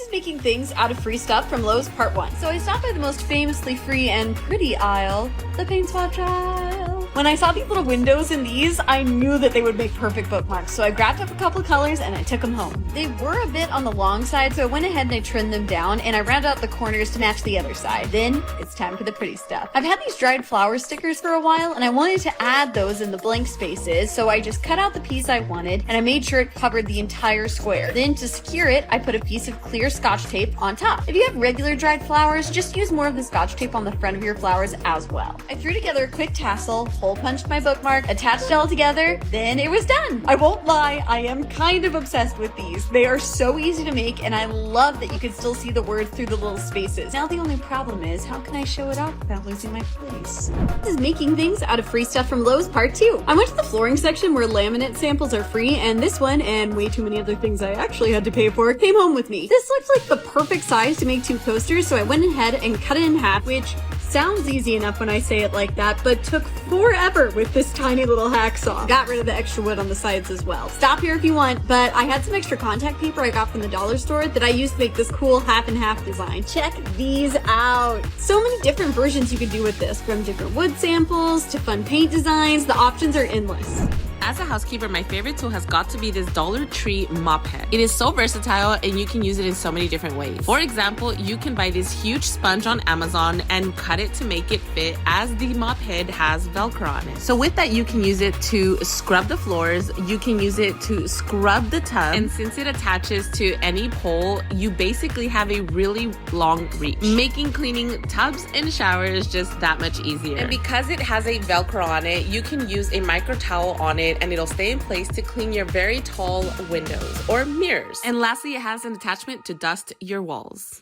is making things out of free stuff from Lowe's Part 1. So I stopped by the most famously free and pretty aisle, the Paint Swatch aisle. When I saw these little windows in these, I knew that they would make perfect bookmarks, so I grabbed up a couple of colors and I took them home. They were a bit on the long side, so I went ahead and I trimmed them down and I rounded out the corners to match the other side. Then it's time for the pretty stuff. I've had these dried flower stickers for a while and I wanted to add those in the blank spaces, so I just cut out the piece I wanted and I made sure it covered the entire square. Then to secure it, I put a piece of clear Scotch tape on top. If you have regular dried flowers, just use more of the Scotch tape on the front of your flowers as well. I threw together a quick tassel, hole punched my bookmark, attached it all together, then it was done. I won't lie, I am kind of obsessed with these. They are so easy to make and I love that you can still see the words through the little spaces. Now the only problem is, how can I show it off without losing my place? This is making things out of free stuff from Lowe's Part 2. I went to the flooring section where laminate samples are free, and this one, and way too many other things I actually had to pay for, came home with me. This looks like the perfect size to make 2 coasters, so I went ahead and cut it in half, which sounds easy enough when I say it like that, but took forever with this tiny little hacksaw. Got rid of the extra wood on the sides as well. Stop here if you want, but I had some extra contact paper I got from the dollar store that I used to make this cool half and half design. Check these out. So many different versions you could do with this, from different wood samples to fun paint designs. The options are endless. As a housekeeper, my favorite tool has got to be this Dollar Tree mop head. It is so versatile and you can use it in so many different ways. For example, you can buy this huge sponge on Amazon and cut it to make it fit, as the mop head has Velcro on it. So with that, you can use it to scrub the floors, you can use it to scrub the tub, and since it attaches to any pole, you basically have a really long reach, making cleaning tubs and showers just that much easier. And because it has a Velcro on it, you can use a micro towel on it and it'll stay in place to clean your very tall windows or mirrors. And lastly, it has an attachment to dust your walls.